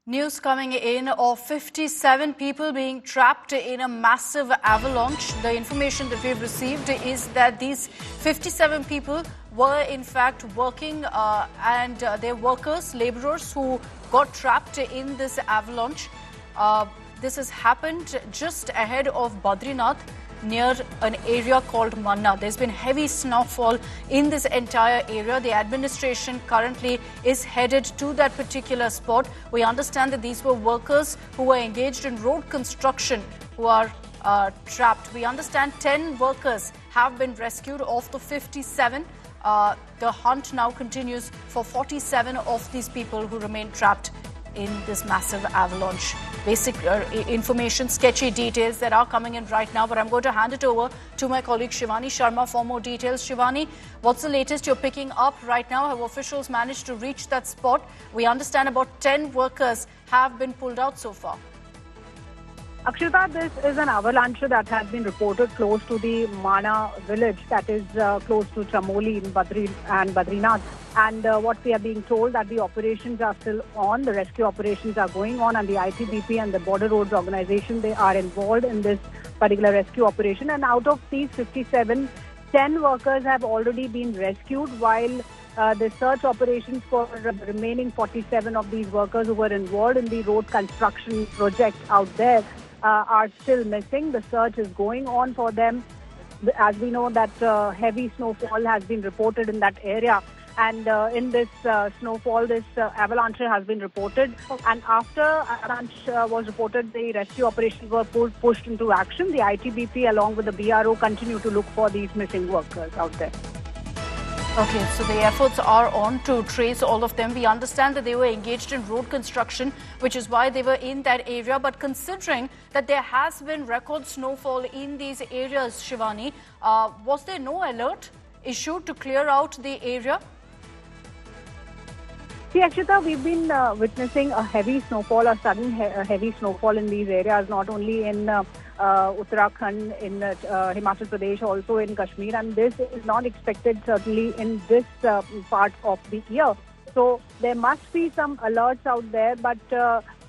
News coming in of 57 people being trapped in a massive avalanche. The information that we've received is that these 57 people were in fact working and they're workers, laborers who got trapped in this avalanche. This has happened just ahead of Badrinath, near an area called Manna. There's been heavy snowfall in this entire area. The administration currently is headed to that particular spot. We understand that these were workers who were engaged in road construction who are trapped. We understand 10 workers have been rescued of the 57. The hunt now continues for 47 of these people who remain trapped in this massive avalanche. Basic information, sketchy details that are coming in right now, but I'm going to hand it over to my colleague Shivani Sharma for more details. Shivani, what's the latest you're picking up right now? Have officials managed to reach that spot? We understand about 10 workers have been pulled out so far. Akshita, this is an avalanche that has been reported close to the Mana village, that is close to Chamoli in Badrinath. And what we are being told that the operations are still on, the rescue operations are going on, and the ITBP and the Border Roads Organization, they are involved in this particular rescue operation. And out of these 57, 10 workers have already been rescued, while the search operations for the remaining 47 of these workers who were involved in the road construction project out there are still missing. The search is going on for them. As we know that heavy snowfall has been reported in that area. And in this snowfall, this avalanche has been reported. And after avalanche was reported, the rescue operations were pushed into action. The ITBP along with the BRO continue to look for these missing workers out there. Okay, so the efforts are on to trace all of them. We understand that they were engaged in road construction, which is why they were in that area. But considering that there has been record snowfall in these areas, Shivani, was there no alert issued to clear out the area? See, Akshita, we've been witnessing a heavy snowfall, a sudden heavy snowfall in these areas, not only in Uttarakhand, in Himachal Pradesh, also in Kashmir, and this is not expected certainly in this part of the year. So there must be some alerts out there, but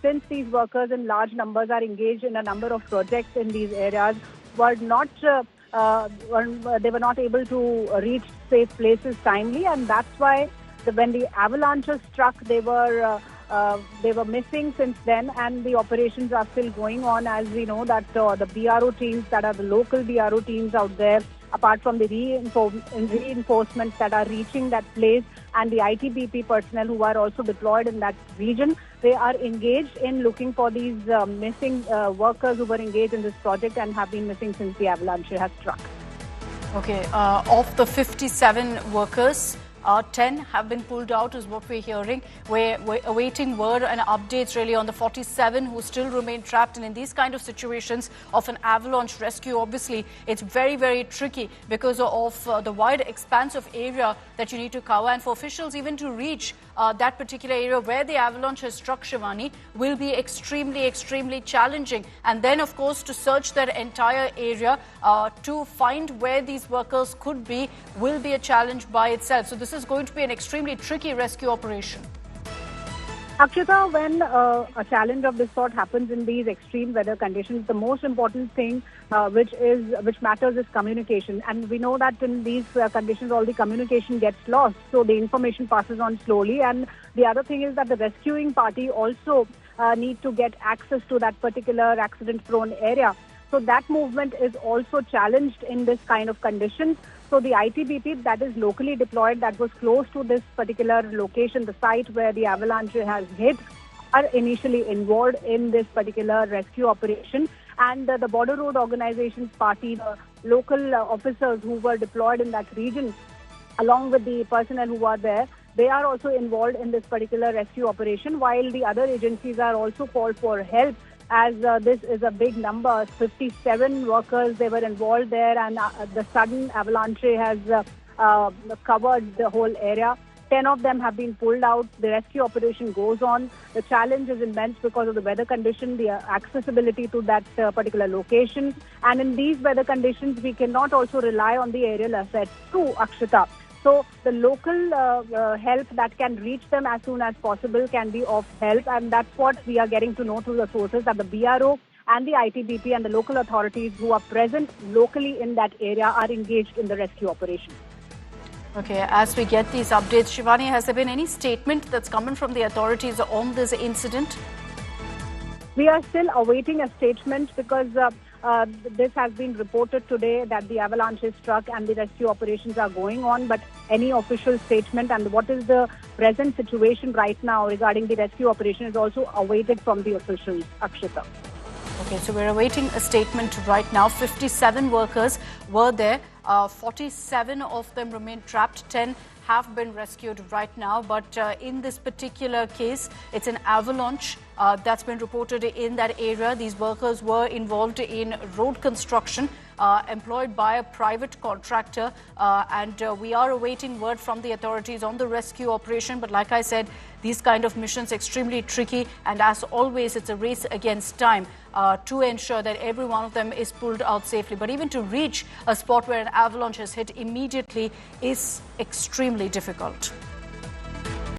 since these workers in large numbers are engaged in a number of projects in these areas, they were not able to reach safe places timely, and that's why when the avalanche struck, they were missing since then, and the operations are still going on. As we know that the BRO teams, that are the local BRO teams out there, apart from the reinforcements that are reaching that place, and the ITBP personnel who are also deployed in that region, they are engaged in looking for these missing workers who were engaged in this project and have been missing since the avalanche has struck. Okay, of the 57 workers, 10 have been pulled out is what we're hearing. We're awaiting word and updates really on the 47 who still remain trapped. And in these kind of situations of an avalanche rescue, obviously, it's very, very tricky because of the wide expanse of area that you need to cover. And for officials even to reach that particular area where the avalanche has struck, Shivani, will be extremely, extremely challenging. And then, of course, to search that entire area to find where these workers could be will be a challenge by itself. So this is going to be an extremely tricky rescue operation. Akshita, when a challenge of this sort happens in these extreme weather conditions, the most important thing which matters is communication. And we know that in these conditions, all the communication gets lost. So the information passes on slowly. And the other thing is that the rescuing party also need to get access to that particular accident-prone area. So that movement is also challenged in this kind of conditions. So the ITBP that is locally deployed, that was close to this particular location, the site where the avalanche has hit, are initially involved in this particular rescue operation. And the Border Road Organization's party, the local officers who were deployed in that region, along with the personnel who are there, they are also involved in this particular rescue operation, while the other agencies are also called for help. As this is a big number, 57 workers, they were involved there, and the sudden avalanche has covered the whole area. 10 of them have been pulled out. The rescue operation goes on. The challenge is immense because of the weather condition, the accessibility to that particular location. And in these weather conditions, we cannot also rely on the aerial assets too, Akshita. So the local help that can reach them as soon as possible can be of help, and that's what we are getting to know through the sources, that the BRO and the ITBP and the local authorities who are present locally in that area are engaged in the rescue operation. Okay, as we get these updates, Shivani, has there been any statement that's coming from the authorities on this incident? We are still awaiting a statement because this has been reported today that the avalanche is struck and the rescue operations are going on, but any official statement and what is the present situation right now regarding the rescue operation is also awaited from the officials, Akshita. Okay, so we're awaiting a statement right now. 57 workers were there. 47 of them remain trapped. 10 have been rescued right now. But in this particular case, it's an avalanche that's been reported in that area. These workers were involved in road construction, employed by a private contractor. And we are awaiting word from the authorities on the rescue operation. But like I said, these kind of missions extremely tricky. And as always, it's a race against time to ensure that every one of them is pulled out safely. But even to reach a spot where an avalanche has hit immediately is extremely difficult.